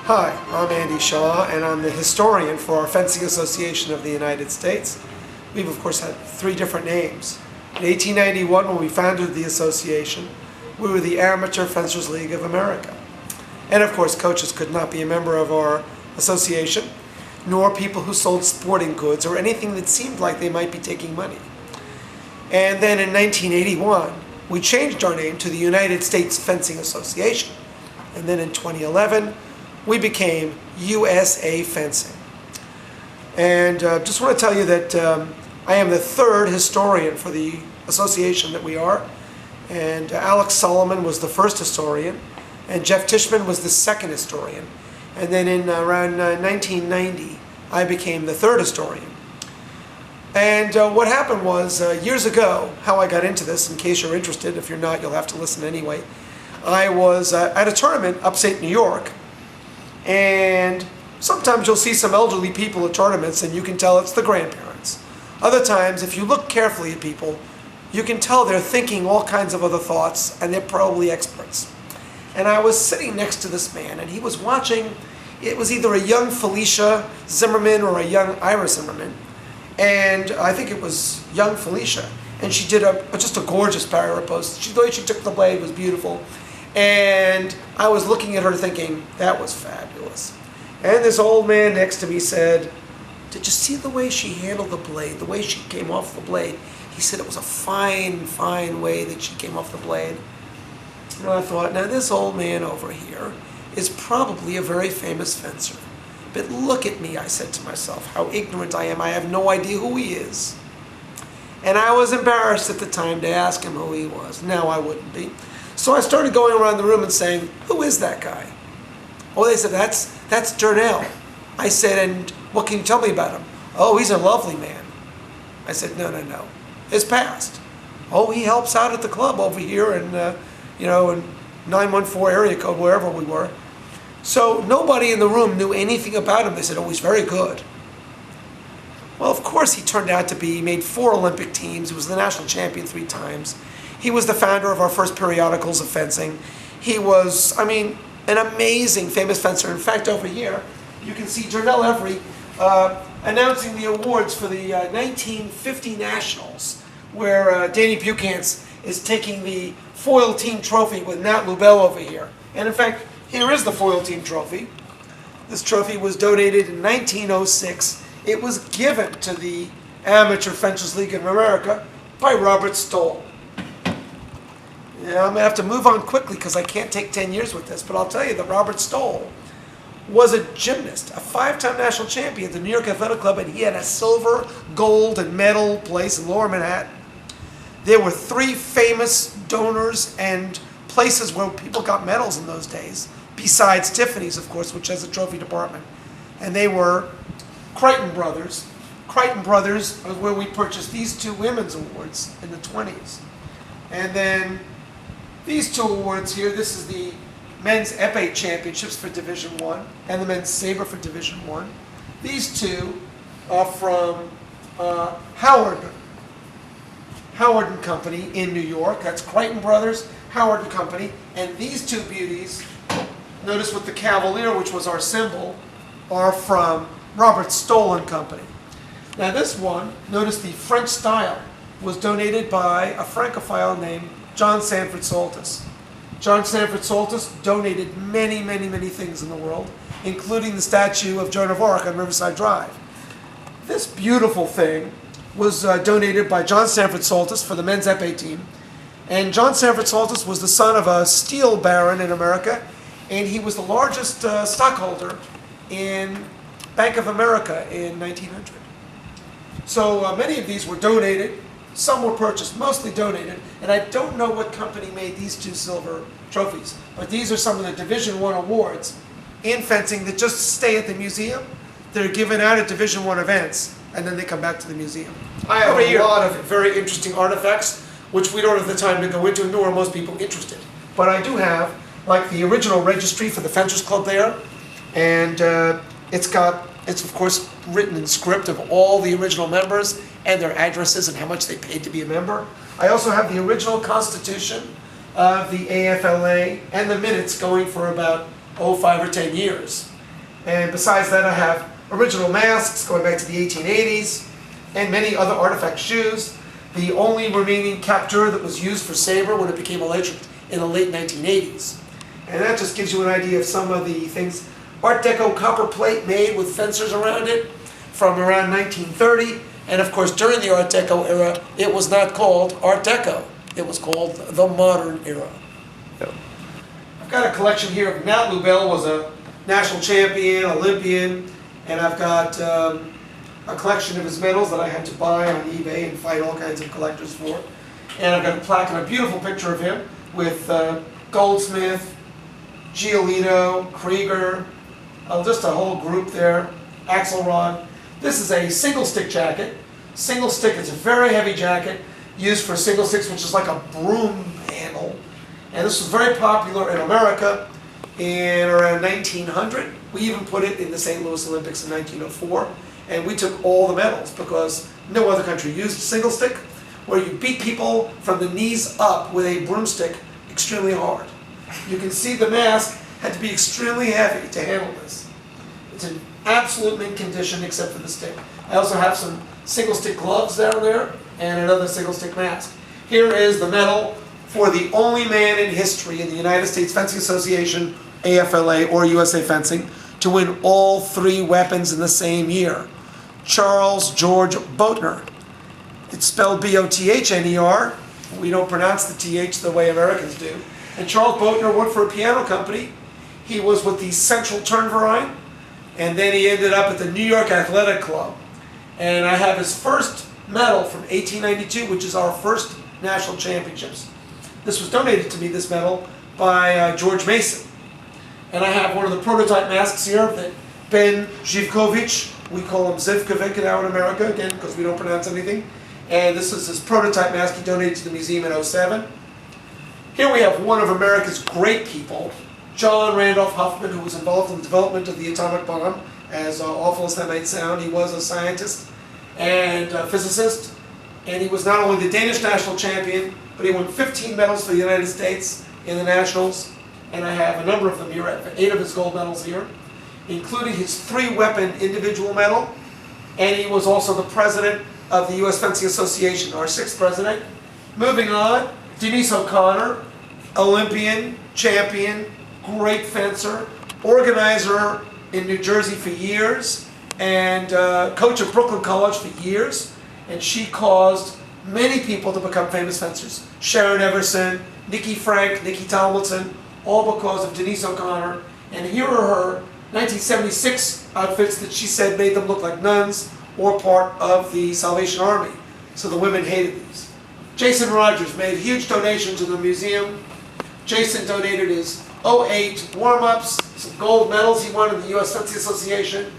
Hi, I'm Andy Shaw, and I'm the historian for our Fencing Association of the United States. We've, of course, had three different names. In 1891, when we founded the association, we were the Amateur Fencers League of America. And, of course, coaches could not be a member of our association, nor people who sold sporting goods or anything that seemed like they might be taking money. And then in 1981, we changed our name to the United States Fencing Association. And then in 2011, we became USA Fencing. And just want to tell you that I am the third historian for the association that we are. And Alex Solomon was the first historian, and Jeff Tishman was the second historian. And then in around 1990, I became the third historian. And what happened was, years ago, how I got into this, in case you're interested, if you're not, you'll have to listen anyway. I was at a tournament upstate New York, and sometimes you'll see some elderly people at tournaments and you can tell it's the grandparents. Other times, if you look carefully at people, you can tell they're thinking all kinds of other thoughts and they're probably experts. And I was sitting next to this man and he was watching, it was either a young Felicia Zimmerman or a young Ira Zimmerman. And I think it was young Felicia. And she did just a gorgeous para post. The way she took the blade was beautiful. And I was looking at her thinking, that was fabulous. And this old man next to me said, did you see the way she handled the blade, the way she came off the blade? He said it was a fine, fine way that she came off the blade. And I thought, now this old man over here is probably a very famous fencer. But look at me, I said to myself, how ignorant I am. I have no idea who he is. And I was embarrassed at the time to ask him who he was. Now I wouldn't be. So I started going around the room and saying, who is that guy? Oh, they said, that's Durnell. I said, and what can you tell me about him? Oh, he's a lovely man. I said, no. His past. Oh, he helps out at the club over here in 914 area code, wherever we were. So nobody in the room knew anything about him. They said, oh, he's very good. Well, of course, he turned out to be, he made 4 Olympic teams. He was the national champion 3 times. He was the founder of our first periodicals of fencing. He was, an amazing famous fencer. In fact, over here, you can see Durnell Every announcing the awards for the 1950 Nationals, where Danny Buchantz is taking the foil team trophy with Nat Lubell over here. And in fact, here is the foil team trophy. This trophy was donated in 1906. It was given to the Amateur Fencers League of America by Robert Stoll. Yeah, I'm going to have to move on quickly because I can't take 10 years with this, but I'll tell you that Robert Stoll was a gymnast, a 5-time national champion at the New York Athletic Club, and he had a silver, gold, and medal place in Lower Manhattan. There were 3 famous donors and places where people got medals in those days, besides Tiffany's, of course, which has a trophy department. And they were Crichton Brothers. Crichton Brothers was where we purchased these 2 women's awards in the 20s. And then these 2 awards here, this is the men's epee championships for Division I and the men's saber for Division I. These 2 are from Howard and Company in New York. That's Crichton Brothers, Howard and Company. And these 2 beauties, notice with the Cavalier, which was our symbol, are from Robert Stoll and Company. Now this one, notice the French style, was donated by a Francophile named John Sanford Soltis. John Sanford Soltis donated many, many, many things in the world, including the statue of Joan of Arc on Riverside Drive. This beautiful thing was donated by John Sanford Soltis for the men's epee team. And John Sanford Soltis was the son of a steel baron in America, and he was the largest stockholder in Bank of America in 1900. So many of these were donated. Some were purchased, mostly donated, and I don't know what company made these 2 silver trophies, but these are some of the Division I awards in fencing that just stay at the museum. They're given out at Division I events, and then they come back to the museum. I have a lot of very interesting artifacts, which we don't have the time to go into, nor are most people interested. But I do have, like, the original registry for the Fencers Club there, and it's of course written in script of all the original members and their addresses and how much they paid to be a member. I also have the original constitution of the AFLA and the minutes going for about 5 or 10 years. And besides that, I have original masks going back to the 1880s and many other artifact shoes. The only remaining capteur that was used for saber when it became electric in the late 1980s. And that just gives you an idea of some of the things. Art Deco copper plate made with fencers around it from around 1930. And of course, during the Art Deco era, it was not called Art Deco. It was called the Modern Era. I've got a collection here of Nat Lubell, was a national champion, Olympian, and I've got a collection of his medals that I had to buy on eBay and fight all kinds of collectors for. And I've got a plaque and a beautiful picture of him with Goldsmith, Giolito, Krieger, just a whole group there, Axelrod. This is a single stick jacket. Single stick is a very heavy jacket used for single sticks, which is like a broom handle. And this was very popular in America in around 1900. We even put it in the St. Louis Olympics in 1904. And we took all the medals because no other country used single stick, where you beat people from the knees up with a broomstick extremely hard. You can see the mask had to be extremely heavy to handle this. It's in absolute mint condition except for the stick. I also have some single stick gloves down there and another single stick mask. Here is the medal for the only man in history in the United States Fencing Association, AFLA, or USA Fencing to win all three weapons in the same year. Charles George Boettner. It's spelled B-O-T-H-N-E-R. We don't pronounce the T-H the way Americans do. And Charles Boettner worked for a piano company. He was with the Central Turnverein, and then he ended up at the New York Athletic Club. And I have his first medal from 1892, which is our first national championships. This was donated to me, this medal, by George Mason. And I have one of the prototype masks here that Ben Zivkovic, we call him Zivkovic now in America, again, because we don't pronounce anything. And this is his prototype mask he donated to the museum in '07. Here we have one of America's great people, John Randolph Huffman, who was involved in the development of the atomic bomb. As awful as that might sound, he was a scientist and a physicist. And he was not only the Danish national champion, but he won 15 medals for the United States in the nationals. And I have a number of them here, 8 of his gold medals here, including his 3-weapon individual medal. And he was also the president of the U.S. Fencing Association, our 6th president. Moving on, Denise O'Connor, Olympian, champion, great fencer, organizer in New Jersey for years, and coach of Brooklyn College for years. And she caused many people to become famous fencers. Sharon Everson, Nikki Frank, Nikki Tomlinson, all because of Denise O'Connor. And here are her 1976 outfits that she said made them look like nuns or part of the Salvation Army. So the women hated these. Jason Rogers made huge donations to the museum. Jason donated his '08 warm-ups, some gold medals he won in the U.S. Fencing Association,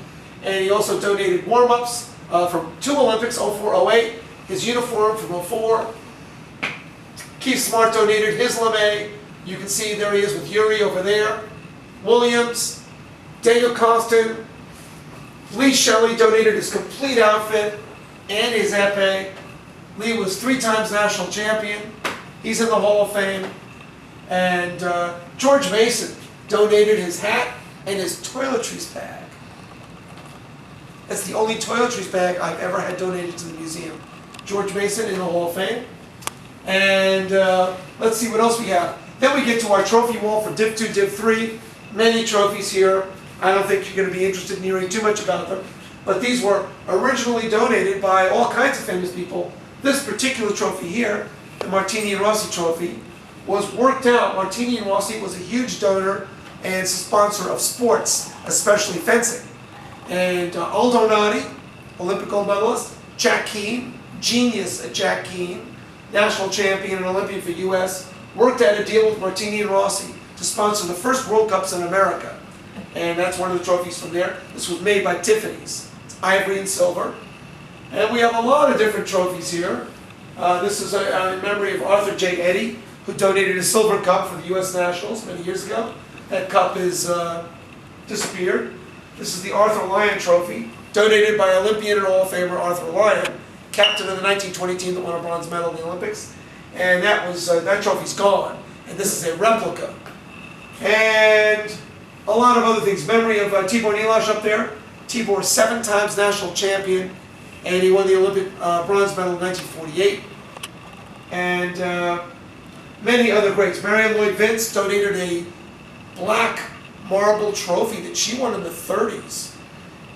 and he also donated warm-ups from 2 Olympics, '04, '08, his uniform from '04. Keith Smart donated his lame. You can see there he is with Yuri over there. Williams, Daniel Constant, Lee Shelley donated his complete outfit and his épée. Lee was 3 times national champion. He's in the Hall of Fame. And George Mason donated his hat and his toiletries bag. That's the only toiletries bag I've ever had donated to the museum. George Mason in the Hall of Fame. And let's see what else we have. Then we get to our trophy wall for Div 2, Div 3. Many trophies here. I don't think you're going to be interested in hearing too much about them. But these were originally donated by all kinds of famous people. This particular trophy here, the Martini and Rossi trophy, was worked out. Martini and Rossi was a huge donor and sponsor of sports, especially fencing. And Aldo Nadi, Olympic gold medalist, Jack Keane, genius at Jack Keane, national champion and Olympian for U.S., worked out a deal with Martini and Rossi to sponsor the first World Cups in America. And that's one of the trophies from there. This was made by Tiffany's. It's ivory and silver. And we have a lot of different trophies here. This is in memory of Arthur J. Eddy, who donated a silver cup for the U.S. Nationals many years ago. That cup is disappeared. This is the Arthur Lyon Trophy, donated by Olympian and Hall of Famer Arthur Lyon, captain of the 1920 team that won a bronze medal in the Olympics. And that trophy's gone. And this is a replica. And A lot of other things. Memory of Tibor Nilash up there. Tibor, 7 times national champion, and he won the Olympic bronze medal in 1948. And many other greats. Marion Lloyd Vince donated a black marble trophy that she won in the 30s.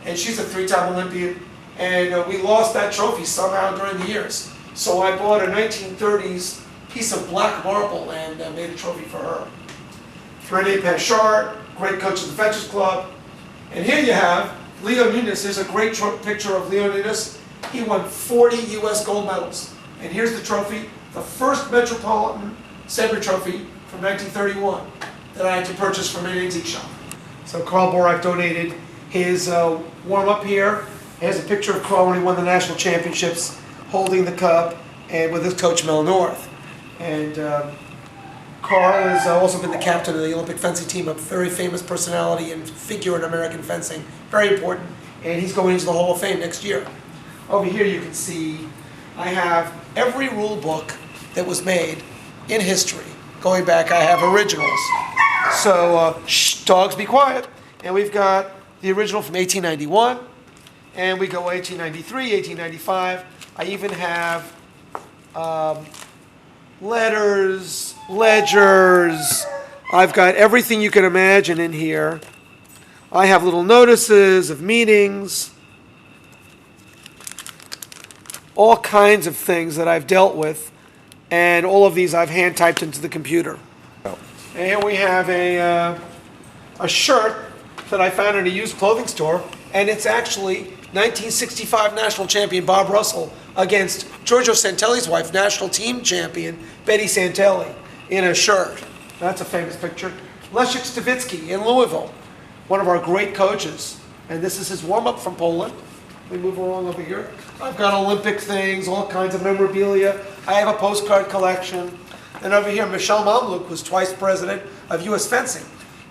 And she's a 3-time Olympian. And we lost that trophy somehow during the years. So I bought a 1930s piece of black marble and made a trophy for her. René Panchard, great coach of the Fetchers Club. And here you have Leo Nunes. There's a great picture of Leo Nunes. He won 40 U.S. gold medals. And here's the trophy, the first Metropolitan Sabre trophy from 1931 that I had to purchase from an antique shop. So Karl Borak donated his warm-up here. Here's a picture of Karl when he won the national championships, holding the cup, and with his coach Mel North. And Karl has also been the captain of the Olympic fencing team, a very famous personality and figure in American fencing, very important, and he's going into the Hall of Fame next year. Over here you can see I have every rule book that was made in history. Going back, I have originals. So, shh, dogs be quiet. And we've got the original from 1891, and we go 1893, 1895. I even have letters, ledgers. I've got everything you can imagine in here. I have little notices of meetings, all kinds of things that I've dealt with, and all of these I've hand typed into the computer. And here we have a shirt that I found in a used clothing store, and it's actually 1965 national champion Bob Russell against Giorgio Santelli's wife, national team champion Betty Santelli, in a shirt. That's a famous picture. Leszek Stawicki in Louisville, one of our great coaches. And this is his warm-up from Poland. We move along over here. I've got Olympic things, all kinds of memorabilia. I have a postcard collection. And over here, Michel Mamluk was twice president of U.S. Fencing.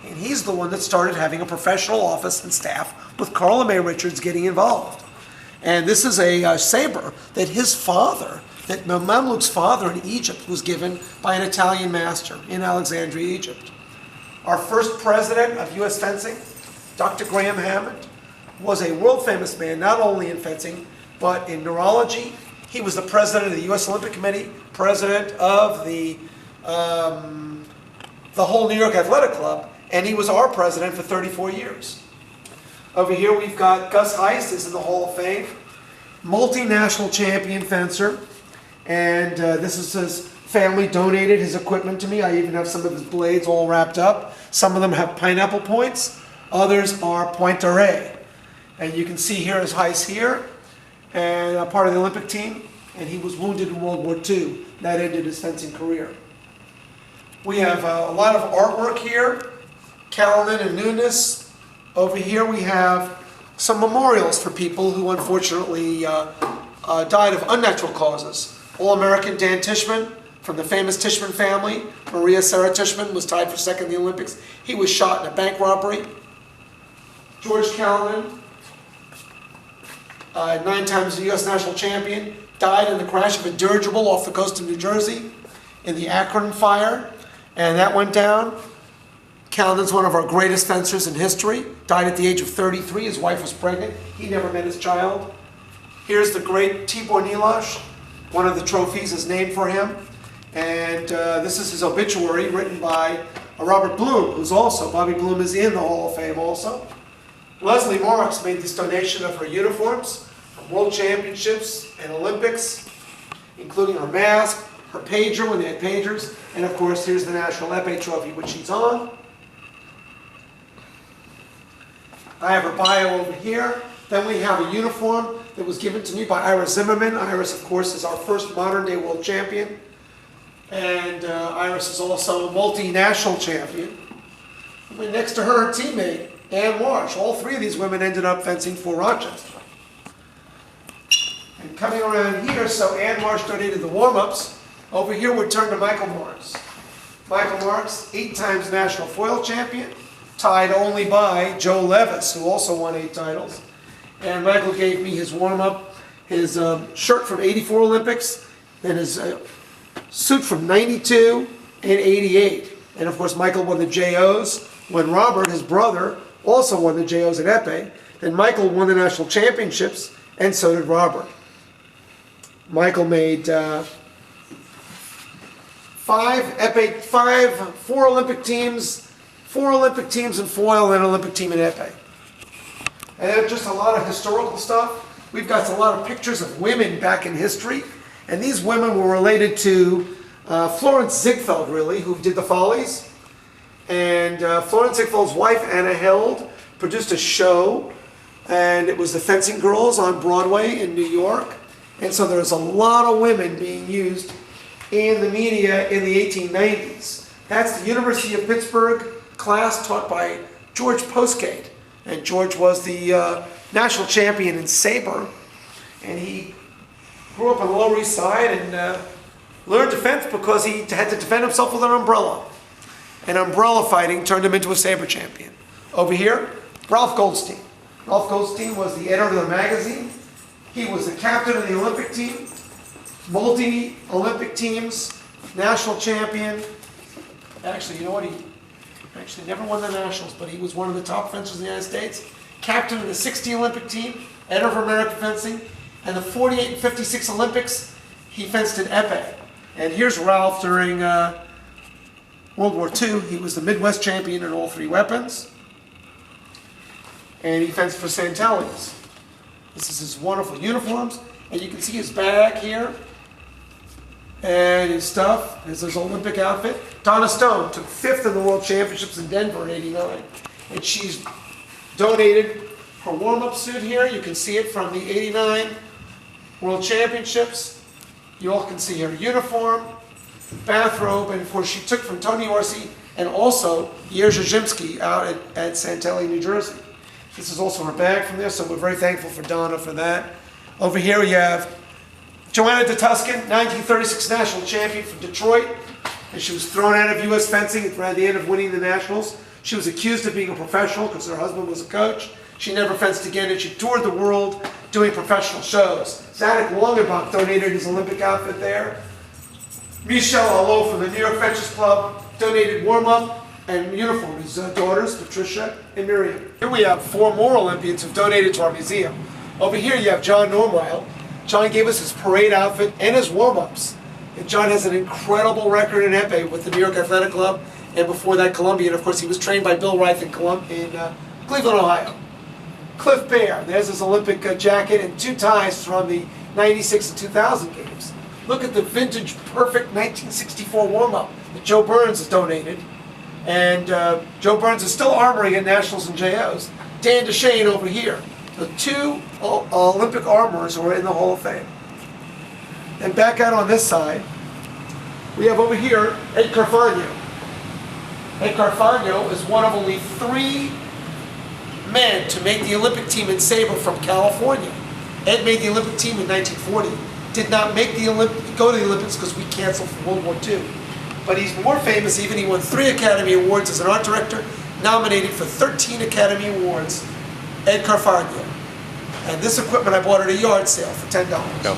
And he's the one that started having a professional office and staff with Carla May Richards getting involved. And this is a saber that his father, that Mamluk's father in Egypt was given by an Italian master in Alexandria, Egypt. Our first president of U.S. Fencing, Dr. Graham Hammond, was a world-famous man, not only in fencing, but in neurology. He was the president of the U.S. Olympic Committee, president of the whole New York Athletic Club, and he was our president for 34 years. Over here we've got Gus Heist is in the Hall of Fame, multinational champion fencer, and this is his family donated his equipment to me. I even have some of his blades all wrapped up. Some of them have pineapple points, others are Pointe d'Arrêt. And you can see here his Heist here, and a part of the Olympic team, and he was wounded in World War II. That ended his fencing career. We have a lot of artwork here, Kalaman and Nunes. Over here we have some memorials for people who unfortunately died of unnatural causes. All-American Dan Tishman from the famous Tishman family. Maria Sarah Tishman was tied for second in the Olympics. He was shot in a bank robbery. George Kalaman, 9 times U.S. national champion, died in the crash of a dirigible off the coast of New Jersey in the Akron fire, and that went down. Kalaman's one of our greatest fencers in history, died at the age of 33. His wife was pregnant. He never met his child. Here's the great Tibor Nilash. One of the trophies is named for him. And this is his obituary written by Robert Bloom, who's also, Bobby Bloom is in the Hall of Fame also. Leslie Marks made this donation of her uniforms from World Championships and Olympics, including her mask, her pager when they had pagers, and of course here's the National Epée Trophy, which she's on. I have her bio over here. Then we have a uniform that was given to me by Iris Zimmerman. Iris, of course, is our first modern-day world champion. And Iris is also a multinational champion. And next to her, teammate, Ann Marsh. All 3 of these women ended up fencing for Rochester. And coming around here, so Ann Marsh donated the warm-ups. Over here, we turn to Michael Marks. Michael Marks, 8 times national foil champion, tied only by Joe Levis, who also won 8 titles. And Michael gave me his warm-up, his shirt from '84 Olympics, and his suit from '92 and '88. And of course, Michael won the JOs when Robert, his brother, also won the JOs at épée. Then Michael won the national championships, and so did Robert. Michael made four Olympic teams in foil, and an Olympic team in épée. And then just a lot of historical stuff. We've got a lot of pictures of women back in history, and these women were related to Florence Ziegfeld, really, who did the Follies. And Florence Ziegfeld's wife, Anna Held, produced a show, and it was the Fencing Girls on Broadway in New York. And so there's a lot of women being used in the media in the 1890s. That's the University of Pittsburgh class taught by George Postgate. And George was the national champion in saber. And he grew up on the Lower East Side and learned defense because he had to defend himself with an umbrella. And umbrella fighting turned him into a saber champion. Over here, Ralph Goldstein. Ralph Goldstein was the editor of the magazine. He was the captain of the Olympic team, multi-Olympic teams, national champion. Actually, you know what? He actually never won the nationals, but he was one of the top fencers in the United States. Captain of the 60 Olympic team, editor of American Fencing, and the 48 and 56 Olympics, he fenced in épée. And here's Ralph during World War II. He was the Midwest champion in all three weapons. And he fenced for Santelli's. This is his wonderful uniforms. And you can see his bag here. And his stuff. There's his Olympic outfit. Donna Stone took 5th in the World Championships in Denver in '89. And she's donated her warm-up suit here. You can see it from the '89 World Championships. You all can see her uniform, bathrobe, and of course she took from Tony Orsi and also Jerzy Zimski out at Santelli, New Jersey. This is also her bag from there, so we're very thankful for Donna for that. Over here we have Joanna DeTuscan, 1936 national champion from Detroit, and she was thrown out of U.S. fencing at the end of winning the nationals. She was accused of being a professional because her husband was a coach. She never fenced again, and she toured the world doing professional shows. Zadok Longenbach donated his Olympic outfit there. Michelle Allo from the New York Fenchers Club donated warm-up and uniform. His daughters, Patricia and Miriam. Here we have 4 more Olympians who've donated to our museum. Over here you have John Normile. John gave us his parade outfit and his warm-ups. And John has an incredible record in épée with the New York Athletic Club, and before that Columbia. And of course he was trained by Bill Reith in Cleveland, Ohio. Cliff Bear, there's his Olympic jacket and 2 ties from the '96 and 2000 games. Look at the vintage, perfect 1964 warm-up that Joe Burns has donated. And Joe Burns is still armoring at Nationals and JOs. Dan DeShane over here. The 2 Olympic armorers who are in the Hall of Fame. And back out on this side, we have over here Ed Carfagno. Ed Carfagno is one of only 3 men to make the Olympic team in saber from California. Ed made the Olympic team in 1940. Did not make go to the Olympics because we canceled for World War II. But he's more famous even. He won 3 Academy Awards as an art director, nominated for 13 Academy Awards. Ed Carfagno. And this equipment I bought at a yard sale for $10. Yep.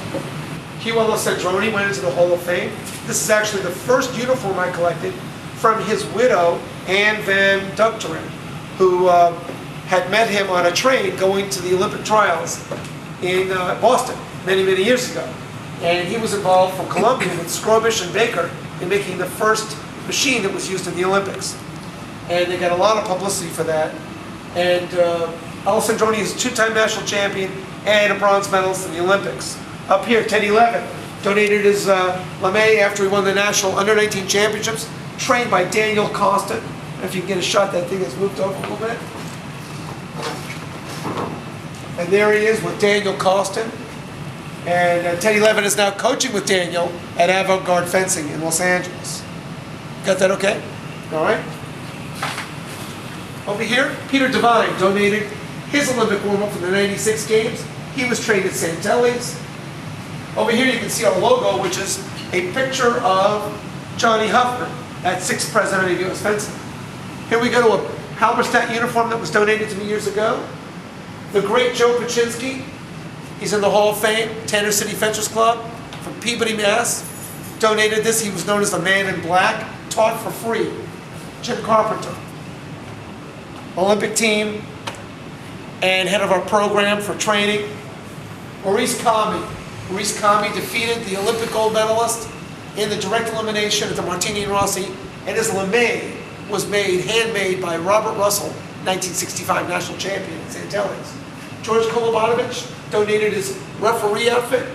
Kiwa Cedroni went into the Hall of Fame. This is actually the first uniform I collected from his widow, Anne Van Dukteren, who had met him on a train going to the Olympic trials in Boston many, many years ago. And he was involved from Columbia with Scrobish and Baker in making the first machine that was used in the Olympics. And they got a lot of publicity for that. And Alessandroni is a 2-time national champion and a bronze medalist in the Olympics. Up here, Teddy Levin donated his lame after he won the national under-19 championships, trained by Daniel Costin. I don't know if you can get a shot, that thing has moved over a little bit. And there he is with Daniel Costin. And Teddy Levin is now coaching with Daniel at Avant-Garde Fencing in Los Angeles. Got that okay? All right. Over here, Peter Devine donated his Olympic warm-up for the '96 games. He was trained at Santelli's. Over here you can see our logo, which is a picture of Johnny Huffman, that 6th president of U.S. Fencing. Here we go to a Halberstadt uniform that was donated to me years ago. The great Joe Paczynski, he's in the Hall of Fame, Tanner City Fenchers Club from Peabody, Mass. Donated this. He was known as the Man in Black, taught for free. Jim Carpenter. Olympic team and head of our program for training, Maurice Kami. Maurice Kami defeated the Olympic gold medalist in the direct elimination at the Martini and Rossi, and his lame was handmade by Robert Russell, 1965 national champion in St. Helens. George Kolobanovich donated his referee outfit,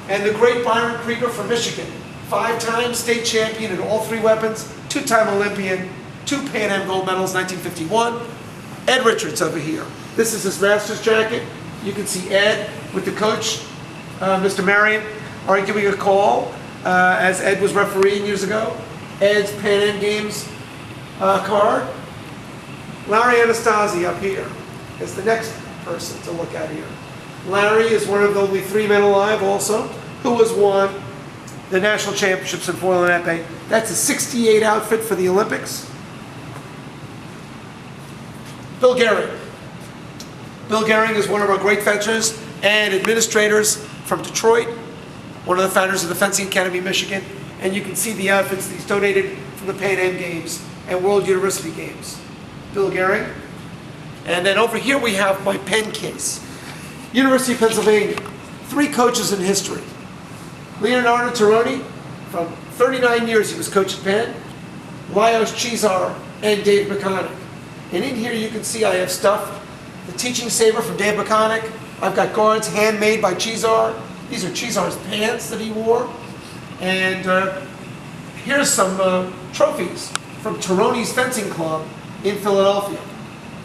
and the great Byron Krieger from Michigan, 5-time state champion in all 3 weapons, 2-time Olympian, 2 Pan Am gold medals, 1951. Ed Richards over here. This is his master's jacket. You can see Ed with the coach, Mr. Marion, arguing a call as Ed was refereeing years ago. Ed's Pan Am Games card. Larry Anastasi up here is the next person to look at here. Larry is one of the only 3 men alive also who has won the national championships in foil and epee. That's a 68 outfit for the Olympics. Bill Gehring. Bill Gehring is one of our great fencers and administrators from Detroit, one of the founders of the Fencing Academy, Michigan, and you can see the outfits that he's donated from the Pan Am Games and World University Games. Bill Gehring. And then over here we have my pen case. University of Pennsylvania, 3 coaches in history. Leonardo Tironi, from 39 years he was coach at Penn, Lajos Cesar, and Dave McConaughey. And in here you can see I have stuff. The teaching saber from Dave McConaughey. I've got guards handmade by Cesar. These are Cesar's pants that he wore. And here's some trophies from Tironi's Fencing Club in Philadelphia.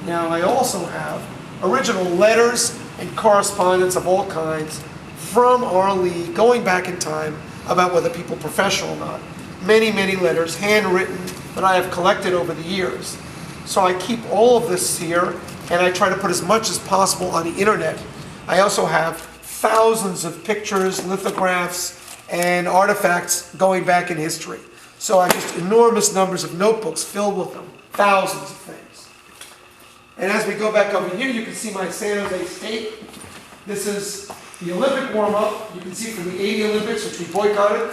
Now I also have original letters and correspondence of all kinds from our league going back in time about whether people are professional or not. Many, many letters, handwritten, that I have collected over the years. So I keep all of this here, and I try to put as much as possible on the internet. I also have thousands of pictures, lithographs, and artifacts going back in history. So I have just enormous numbers of notebooks filled with them, thousands of things. And as we go back over here, you can see my San Jose State. This is the Olympic warm-up. You can see from the 80 Olympics, which we boycotted.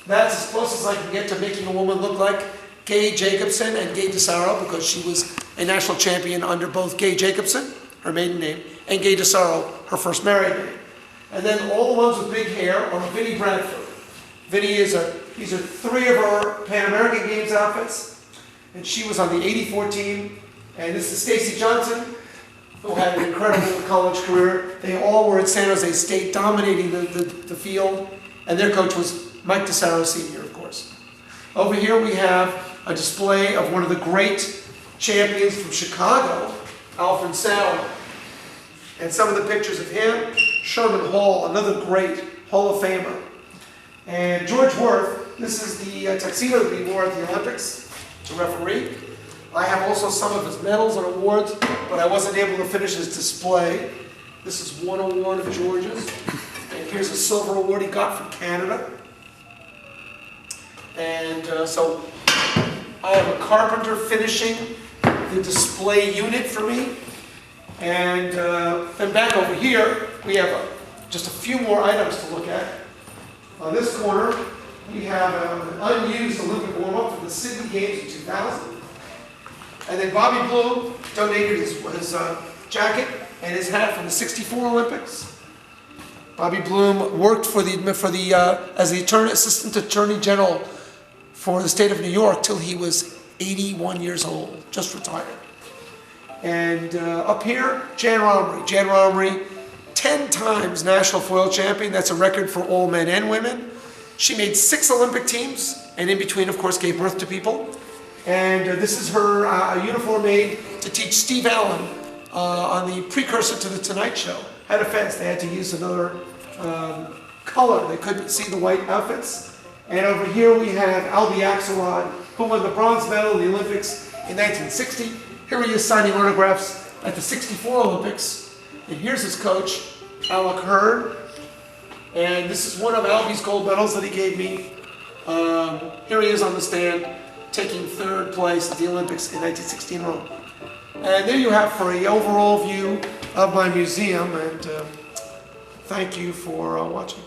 That's as close as I can get to making a woman look like Gay Jacobson and Gay DeSaro, because she was a national champion under both Gay Jacobson, her maiden name, and Gay DeSaro, her first married name. And then all the ones with big hair are Vinnie Bradford. Vinnie these are 3 of her Pan American Games outfits, and she was on the '84 team. And this is Stacy Johnson, who had an incredible college career. They all were at San Jose State, dominating the field, and their coach was Mike DeSaro Sr., of course. Over here we have a display of one of the great champions from Chicago, Alfred Sauer. And some of the pictures of him, Sherman Hall, another great Hall of Famer. And George Worth, this is the tuxedo that he wore at the Olympics to referee. I have also some of his medals and awards, but I wasn't able to finish his display. This is one award of George's. And here's a silver award he got from Canada. And so I have a carpenter finishing the display unit for me. And then back over here, we have just a few more items to look at. On this corner, we have an unused Olympic warm-up from the Sydney Games in 2000. And then Bobby Bloom donated his jacket and his hat from the '64 Olympics. Bobby Bloom worked as the Assistant Attorney General for the state of New York till he was 81 years old, just retired. And up here, Jan Romrey. Jan Romrey, 10 times national foil champion. That's a record for all men and women. She made 6 Olympic teams, and in between, of course, gave birth to people. And this is her uniform made to teach Steve Allen on the precursor to The Tonight Show how to fence. They had to use another color. They couldn't see the white outfits. And over here we have Albie Axelrod, who won the bronze medal in the Olympics in 1960. Here he is signing autographs at the '64 Olympics. And here's his coach, Alec Hurd. And this is one of Albie's gold medals that he gave me. Here he is on the stand, taking 3rd place at the Olympics in 1960 in Rome. And there you have for an overall view of my museum, and thank you for watching.